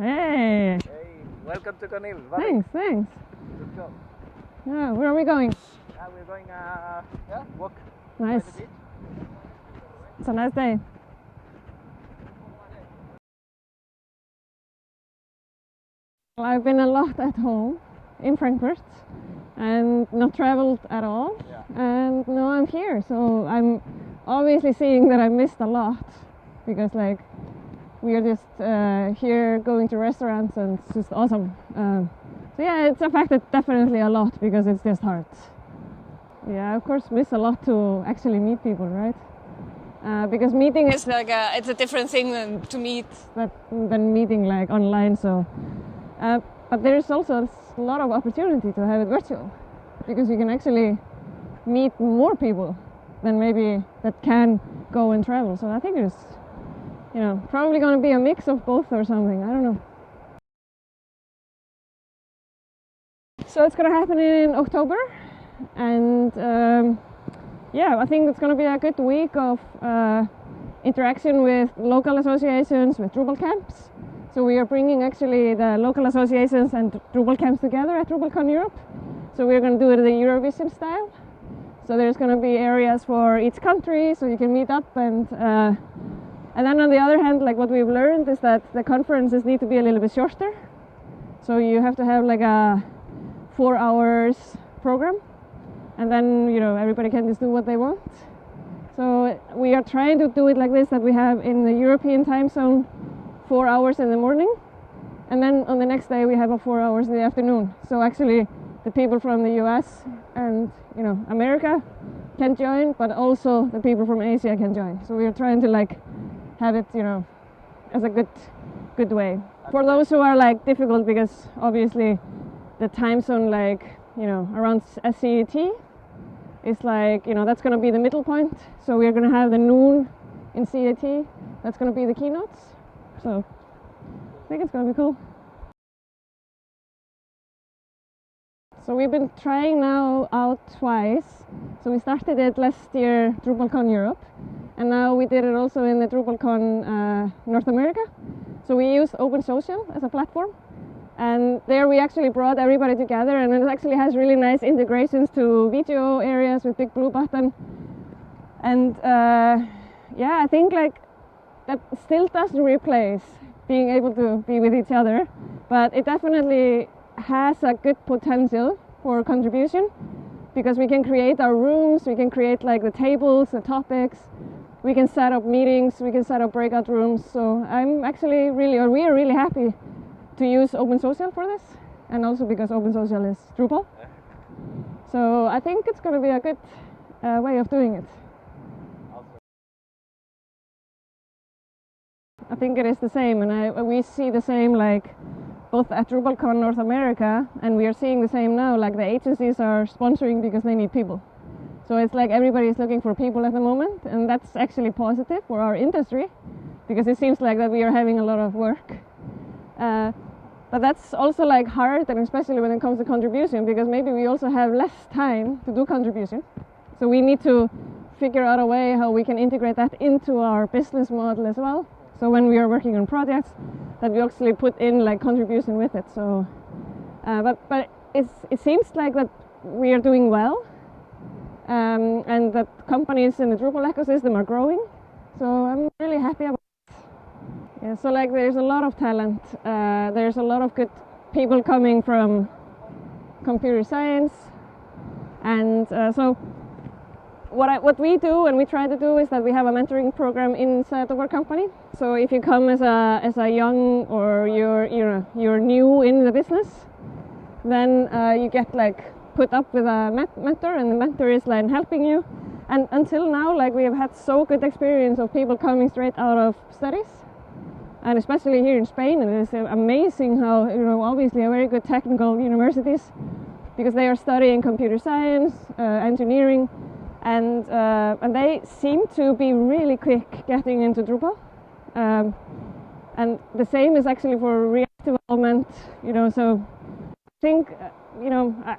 Hey! Hey, welcome to Conil. Thanks. Good job. Yeah, where are we going? We're going walk Nice. by the beach. It's a nice day. Well, I've been a lot at home in Frankfurt and not traveled at all. Yeah. And now I'm here, so I'm obviously seeing that I missed a lot because we are just here going to restaurants and it's just awesome. So yeah, it's affected definitely a lot because it's just hard. Yeah, of course, miss a lot to actually meet people, right? Because meeting is it's a different thing than meeting online. So, but there is also a lot of opportunity to have it virtual because you can actually meet more people than maybe that can go and travel. So I think it's probably going to be a mix of both or something. I don't know. So it's going to happen in October, and yeah, I think it's going to be a good week of interaction with local associations, with Drupal camps. So we are bringing actually the local associations and Drupal camps together at DrupalCon Europe. So we're going to do it the Eurovision style. So there's going to be areas for each country, so you can meet up and then on the other hand, what we've learned is that the conferences need to be a little bit shorter. So you have to have a 4 hours program, and then everybody can just do what they want. So we are trying to do it like this, that we have in the European time zone 4 hours in the morning, and then on the next day we have 4 hours in the afternoon. So actually the people from the US and America can join, but also the people from Asia can join. So we are trying to have it as a good way for those who are difficult, because obviously the time zone around CET is that's going to be the middle point. So we're going to have the noon in CET. That's going to be the keynotes. So I think it's going to be cool. So we've been trying now out twice. So we started it last year, DrupalCon Europe, and now we did it also in the DrupalCon North America. So we used OpenSocial as a platform, and there we actually brought everybody together, and it actually has really nice integrations to video areas with big blue button. And yeah, I think that still doesn't replace being able to be with each other, but it definitely has a good potential for contribution, because we can create our rooms, we can create the tables, the topics, we can set up meetings, we can set up breakout rooms. So I'm actually we are really happy to use OpenSocial for this, and also because OpenSocial is Drupal. So I think it's going to be a good way of doing it. I think it is the same, and we see the same both at DrupalCon North America, and we are seeing the same now, the agencies are sponsoring because they need people. So it's everybody is looking for people at the moment, and that's actually positive for our industry, because it seems that we are having a lot of work. But that's also hard, and especially when it comes to contribution, because maybe we also have less time to do contribution. So we need to figure out a way how we can integrate that into our business model as well. So when we are working on projects, that we actually put in contribution with it. So, but it seems that we are doing well, and that companies in the Drupal ecosystem are growing. So I'm really happy about it. Yeah, so there's a lot of talent. There's a lot of good people coming from computer science, and so what we do and we try to do is that we have a mentoring program inside of our company. So if you come as a young, or you're new in the business, then you get put up with a mentor, and the mentor is helping you. And until now, we have had so good experience of people coming straight out of studies, and especially here in Spain, and it's amazing how obviously a very good technical universities, because they are studying computer science, engineering. And they seem to be really quick getting into Drupal. And the same is actually for React development, so I think, I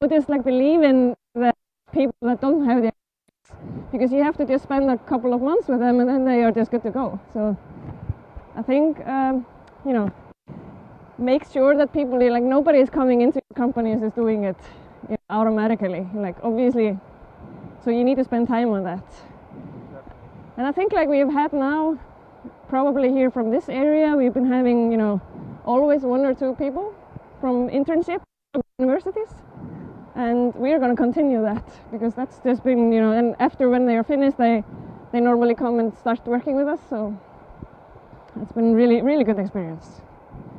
would just believe in the people that don't have the experience, because you have to just spend a couple of months with them and then they are just good to go. So I think, make sure that people, like nobody is coming into companies is doing it automatically. Like obviously, so you need to spend time on that. And I think like we have had now, probably here from this area, we've been having, always 1 or 2 people from internship universities. And we are going to continue that because that's just been, and after when they are finished, they normally come and start working with us. So it's been really, really good experience.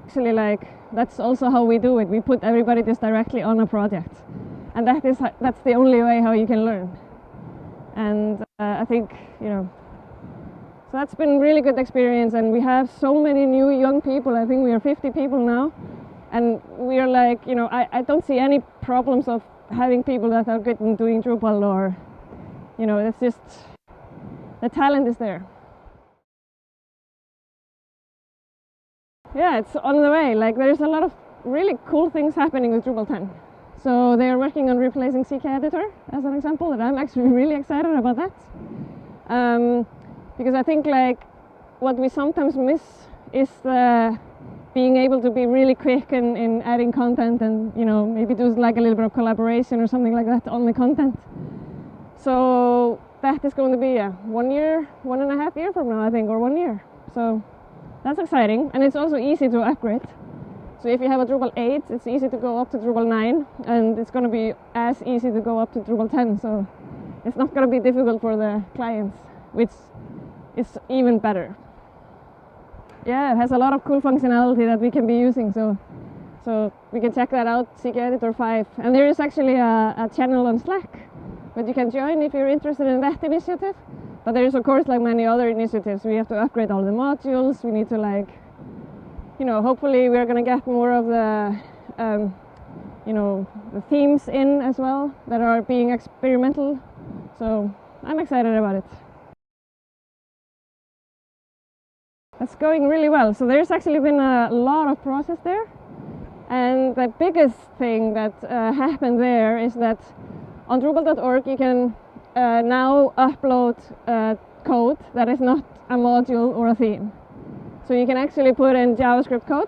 Actually, like that's also how we do it. We put everybody just directly on a project, and that's the only way how you can learn. And I think, so that's been really good experience. And we have so many new young people. I think we are 50 people now. And we are like, I don't see any problems of having people that are good in doing Drupal or, it's just, the talent is there. Yeah, it's on the way. Like there's a lot of really cool things happening with Drupal 10. So they are working on replacing CK Editor as an example, and I'm actually really excited about that. Because I think like what we sometimes miss is the being able to be really quick in adding content and maybe do like a little bit of collaboration or something like that on the content. So that is going to be 1 year, 1.5 years from now I think, or 1 year. So that's exciting, and it's also easy to upgrade. So if you have a Drupal 8, it's easy to go up to Drupal 9, and it's going to be as easy to go up to Drupal 10. So it's not going to be difficult for the clients, which is even better. Yeah, it has a lot of cool functionality that we can be using, so we can check that out, CK Editor 5. And there is actually a channel on Slack that you can join if you're interested in that initiative. But there is of course like many other initiatives. We have to upgrade all the modules, we need to like, hopefully we're going to get more of the, the themes in as well that are being experimental. So I'm excited about it. That's going really well. So there's actually been a lot of process there, and the biggest thing that happened there is that on Drupal.org you can now upload code that is not a module or a theme. So you can actually put in JavaScript code.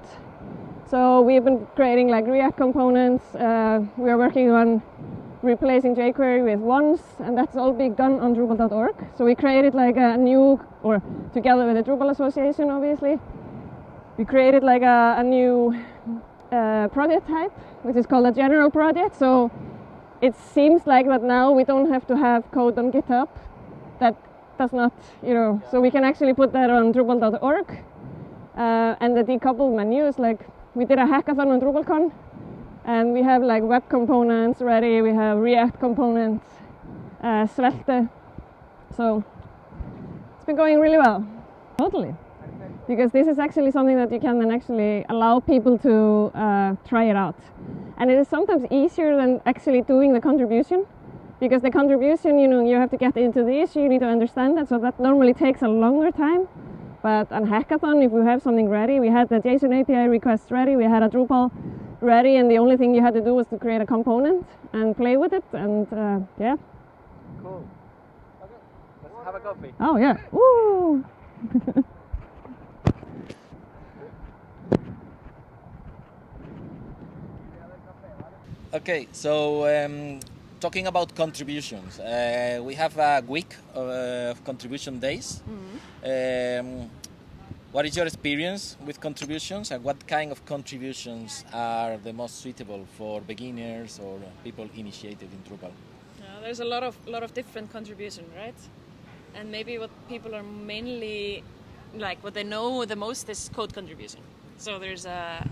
So we've been creating like React components. We are working on replacing jQuery with once, and that's all being done on Drupal.org. So we created like a new, or together with the Drupal Association obviously, we created like a new project type, which is called a general project. So it seems like that now we don't have to have code on GitHub. That does not, so we can actually put that on Drupal.org. And the decoupled menus, like we did a hackathon on DrupalCon, and we have like web components ready, we have React components, Svelte. So it's been going really well. Totally. Because this is actually something that you can then actually allow people to try it out. And it is sometimes easier than actually doing the contribution. Because the contribution, you have to get into the issue, you need to understand that, so that normally takes a longer time. But on hackathon, if we have something ready, we had the JSON API requests ready, we had a Drupal ready, and the only thing you had to do was to create a component and play with it, and yeah. Cool. Okay, let's have a coffee. Oh yeah. Woo! Okay, so talking about contributions, we have a week of contribution days. Mm-hmm. What is your experience with contributions, and what kind of contributions are the most suitable for beginners or people initiated in Drupal? There's a lot of different contributions, right? And maybe what people are mainly, like what they know the most is code contribution. So there's a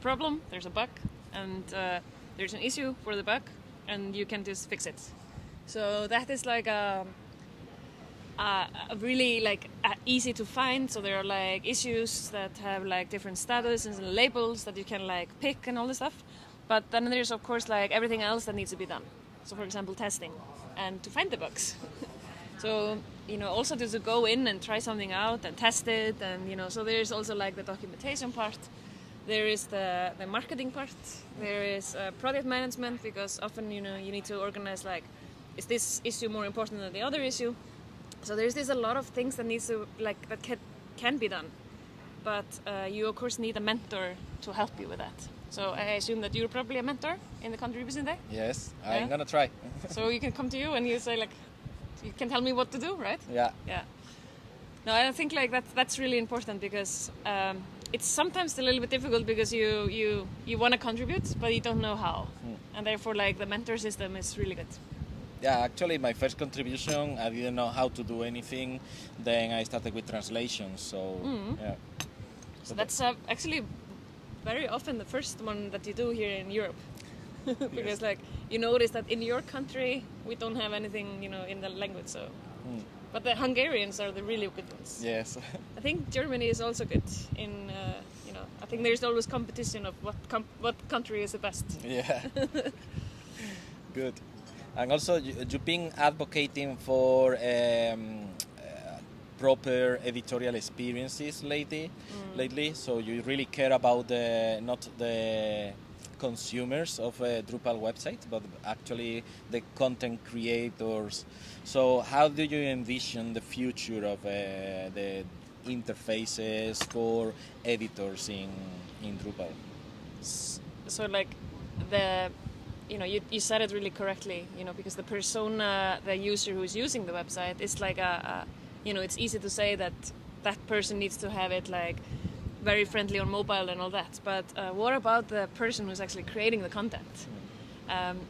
problem, there's a bug, and there's an issue for the bug, and you can just fix it. So that is like a really like easy to find. So there are like issues that have like different statuses and labels that you can like pick and all this stuff. But then there's of course like everything else that needs to be done. So for example, testing and to find the bugs. So also to go in and try something out and test it, and so there's also like the documentation part. There is the marketing part. There is product management, because often you need to organize like, is this issue more important than the other issue? So there's a lot of things that needs to that can be done. but you of course need a mentor to help you with that. So I assume that you're probably a mentor in the Contribution Day? Yes, I'm gonna try. So you can come to you and you say like, you can tell me what to do, right? Yeah. Yeah. No, I think like that's really important because it's sometimes a little bit difficult because you want to contribute, but you don't know how. And therefore like the mentor system is really good. Yeah, actually my first contribution, I didn't know how to do anything. Then I started with translations, so yeah. So that's actually very often the first one that you do here in Europe. Because like you notice that in your country we don't have anything, in the language, so but the Hungarians are the really good ones. Yes. I think Germany is also good in I think there's always competition of what country is the best. Yeah. Good. And also you've been advocating for proper editorial experiences lately, so you really care about not the consumers of a Drupal website, but actually the content creators. So how do you envision the future of the interfaces for editors in Drupal? So like you said it really correctly, because the persona, the user who's using the website is like it's easy to say that person needs to have it like very friendly on mobile and all that, but what about the person who's actually creating the content?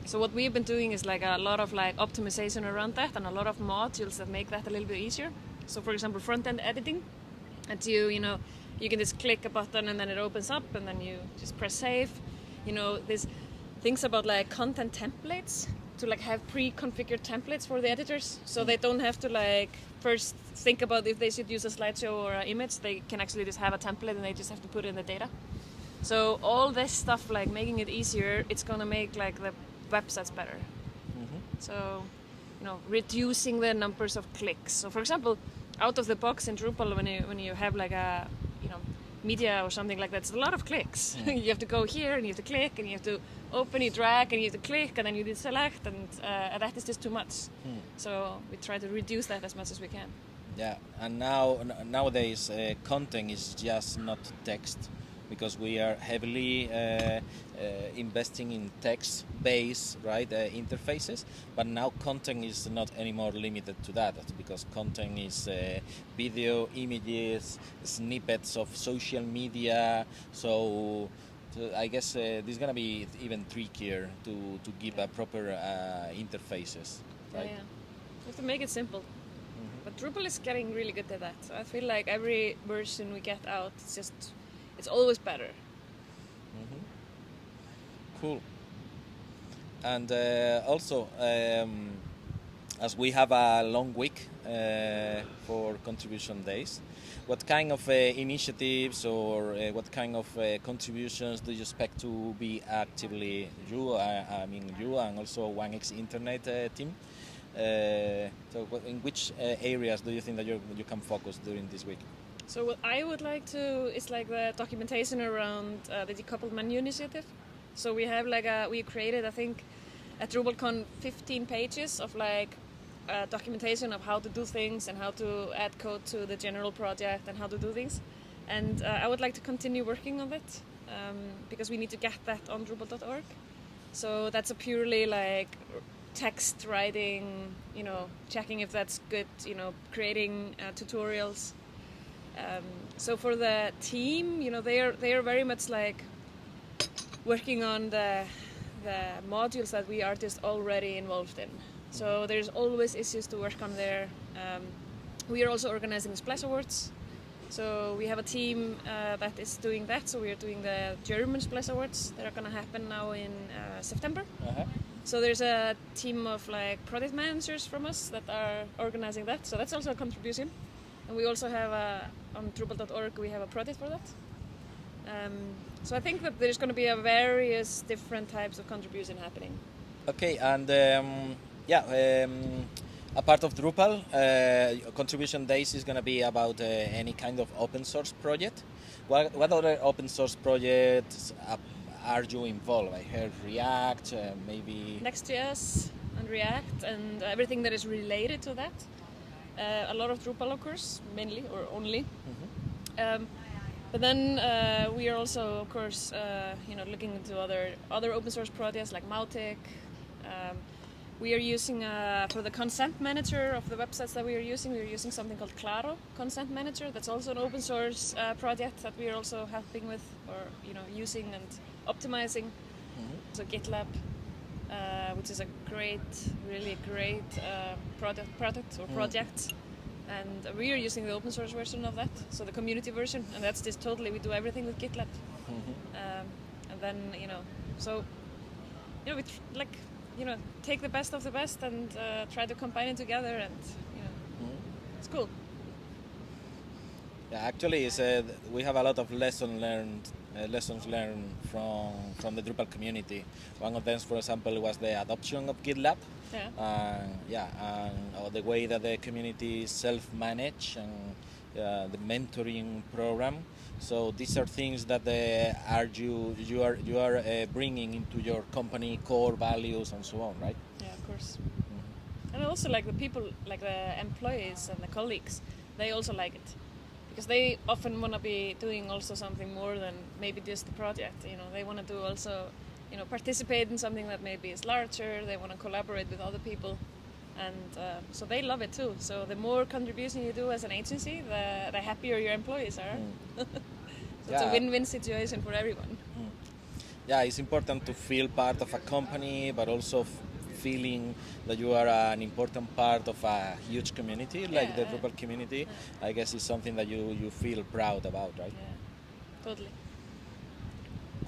So what we've been doing is like a lot of like optimization around that and a lot of modules that make that a little bit easier. So for example, front-end editing, and you can just click a button and then it opens up and then you just press save. There's things about like content templates, to like have pre-configured templates for the editors, so they don't have to like first think about if they should use a slideshow or an image. They can actually just have a template and they just have to put in the data. So all this stuff, like making it easier, it's gonna make like the websites better. So reducing the numbers of clicks. So for example, out of the box in Drupal, when you have like a media or something like that, it's a lot of clicks. You have to go here and you have to click and you have to open, you drag and you have to click and then you deselect, and that is just too much. So we try to reduce that as much as we can. Yeah, and nowadays content is just not text, because we are heavily investing in text-based interfaces, but now content is not anymore limited to that, because content is video, images, snippets of social media. So I guess this is going to be even trickier to give a proper interfaces. Right? Yeah. You have to make it simple. But Drupal is getting really good at that. So I feel like every version we get out, it's always better. Cool. And also, as we have a long week for Contribution Days, what kind of initiatives or what kind of contributions do you expect to be actively you and also 1x Internet team? So in which areas do you think that you can focus during this week? So what I would like to is like the documentation around the decoupled menu initiative. So we have we created, I think, at DrupalCon 15 pages of like documentation of how to do things and how to add code to the general project and how to do things. And I would like to continue working on it because we need to get that on Drupal.org. So that's a purely like text writing, checking if that's good, creating tutorials. So for the team, they are very much like working on the modules that we are just already involved in. So there's always issues to work on there. We are also organizing the Splash Awards. So we have a team that is doing that. So we are doing the German Splash Awards that are going to happen now in September. So there's a team of like product managers from us that are organizing that. So that's also a contribution. And we also have on Drupal.org we have a project for that. So I think that there's going to be various different types of contribution happening. Okay, and a part of Drupal, Contribution Days is going to be about any kind of open source project. What other open source projects are you involved? I heard React, maybe... Next.js and React and everything that is related to that. A lot of Drupal, of course, mainly or only. But then we are also, of course, looking into other open source projects like Mautic. We are using for the consent manager of the websites that we are using something called Claro Consent Manager. That's also an open source project that we are also helping with, or using and optimizing. So GitLab, which is a really great product or project. And we are using the open source version of that, so the community version, and that's just totally, we do everything with GitLab. And then, we take the best of the best and try to combine it together, and, it's cool. Yeah, actually, we have a lot of lessons learned from the Drupal community. One of them, for example, was the adoption of GitLab. And the way that the community self-manage and the mentoring program. So these are things that you are bringing into your company core values and so on, right? Yeah, of course. And also, like the people, like the employees and the colleagues, they also like it, because they often want to be doing also something more than maybe just the project. They want to do also, participate in something that maybe is larger. They want to collaborate with other people, and so they love it too. So the more contribution you do as an agency, the happier your employees are. So it's a win-win situation for everyone. Yeah, it's important to feel part of a company, but also feeling that you are an important part of a huge community, like the Drupal community. I guess it's something that you feel proud about, right? Yeah, totally.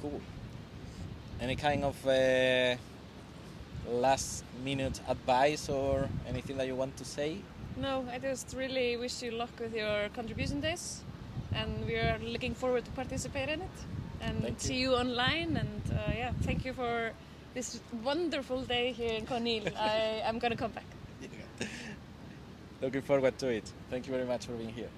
Cool. Any kind of last minute advice or anything that you want to say? No, I just really wish you luck with your contribution days, and we are looking forward to participate in it and see you online. And thank you for this wonderful day here in Conil. I'm going to come back. Looking forward to it. Thank you very much for being here.